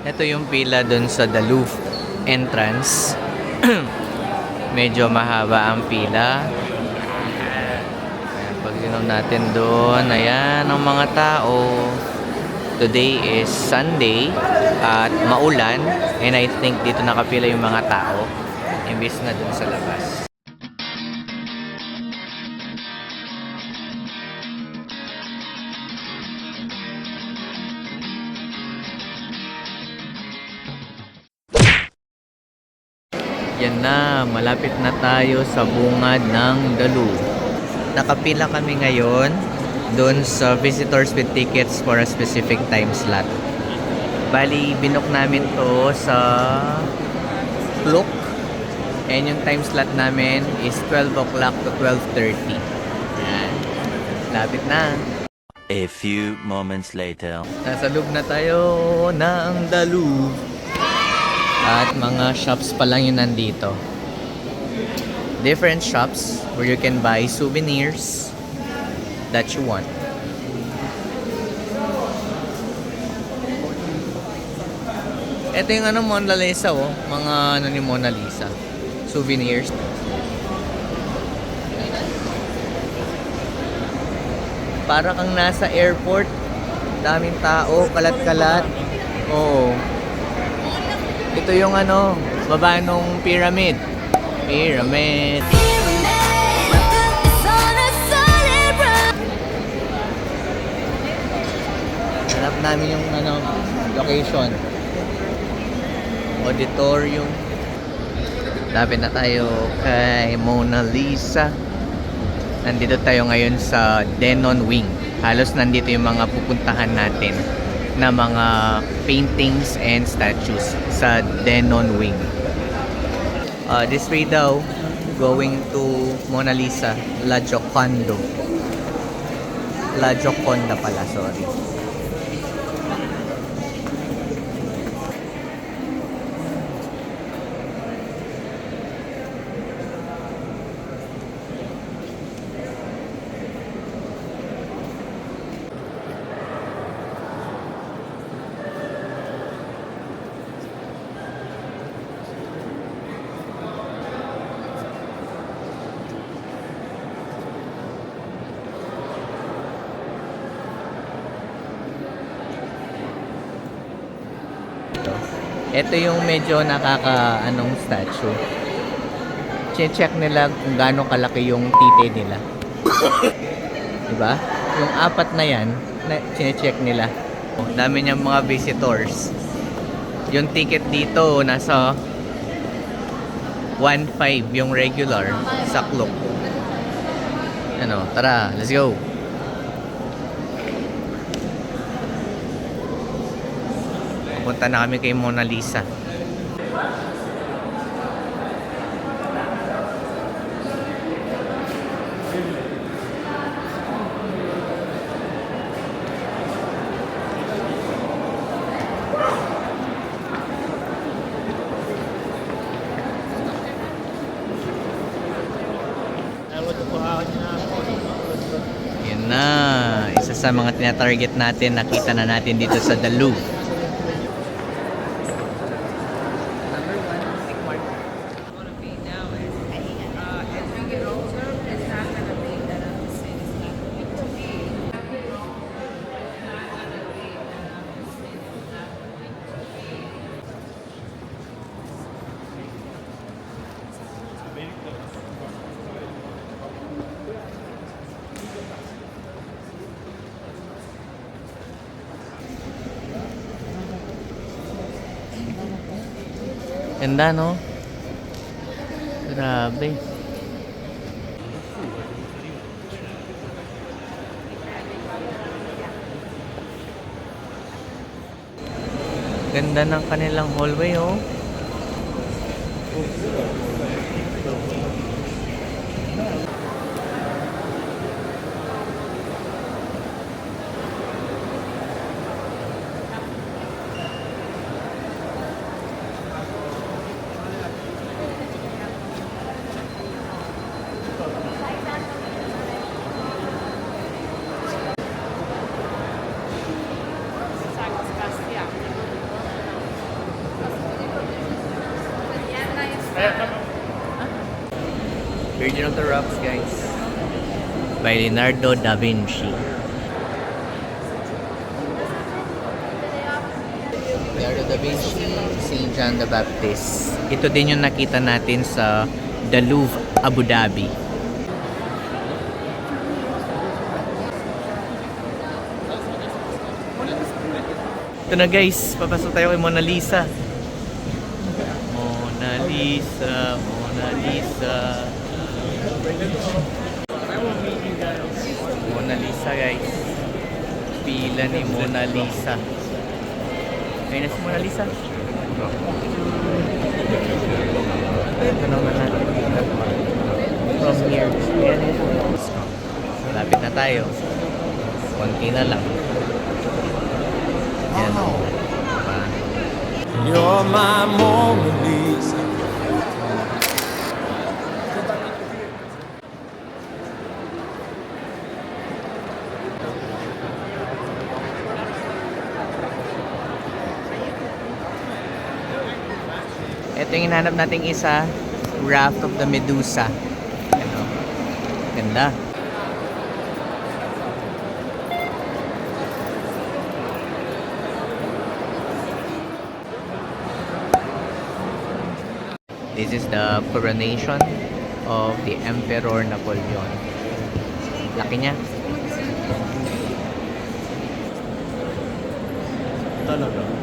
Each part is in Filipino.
Ito yung pila dun sa The Louvre entrance. Medyo mahaba ang pila. Ayan, pag sinom natin doon, ayan ang mga tao. Today is Sunday at maulan, and I think dito nakapila yung mga tao imbis na dun sa labas. Yan na, malapit na tayo sa bungad ng The Louvre. Nakapila kami ngayon doon sa visitors with tickets for a specific time slot. Bali, binook namin to sa Klook. And yung time slot namin is 12 o'clock to 12:30. Yan. Lapit na. A few moments later. Nasa loob na tayo ng The Louvre. At mga shops pa lang yun nandito. Different shops where you can buy souvenirs that you want. Ito yung Mona Lisa, oh. Mga ni Mona Lisa. Souvenirs. Para kang nasa airport. Daming tao, kalat-kalat. Oo. Ito yung baba nung pyramid. Pyramid. Hanap namin yung location. Auditorium. Lapit na tayo kay Mona Lisa. Nandito tayo ngayon sa Denon Wing. Halos nandito yung mga pupuntahan natin na mga paintings and statues sa Denon Wing. This way daw, going to Mona Lisa, La Gioconda. La Gioconda pala, sorry. Ito yung medyo nakaka-anong statue. Che-check nila kung gaano kalaki yung tite nila. Diba? Yung apat na yan, che-check nila. Dami niyang mga visitors. Yung ticket dito, nasa 1.5 yung regular sa Klook. Tara, let's go! Punta na kami kay Mona Lisa. Yan na. Isa sa mga tina-target natin, nakita na natin dito sa The Louvre. Ganda, no? Grabe. Ganda ng kanilang hallway, oh. Virgin of the Rocks, guys. By Leonardo da Vinci. Leonardo da Vinci, St. John the Baptist. Ito din yung nakita natin sa The Louvre, Abu Dhabi. Ito na guys, papasok tayo kay Mona Lisa. Mona Lisa, Mona Lisa. Mona Lisa guys. Pila ni Mona Lisa. Ayun na si Mona Lisa. Ito naman natin. From here. Ayan. Malapit na tayo. Konti na lang. Yan. You're my Mona Lisa. Ito yung hinahanap nating isa, Raft of the Medusa. Ano? Ganda. This is the coronation of the Emperor Napoleon. Laki niya. Talaga.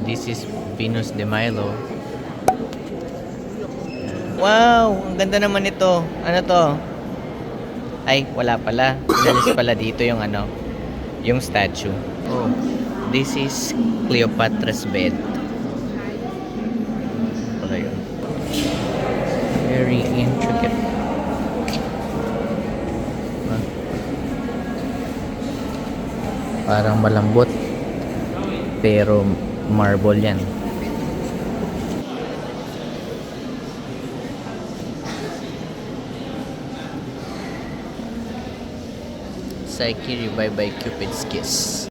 This is Venus de Milo. Wow! Ang ganda naman ito. Ano to? Ay, wala pala. Inalis pala dito yung ano, yung statue. Oh, this is Cleopatra's bed. Pala yun. Very intricate. Ah. Parang malambot. Pero marble yan. Psyche revived by Cupid's kiss.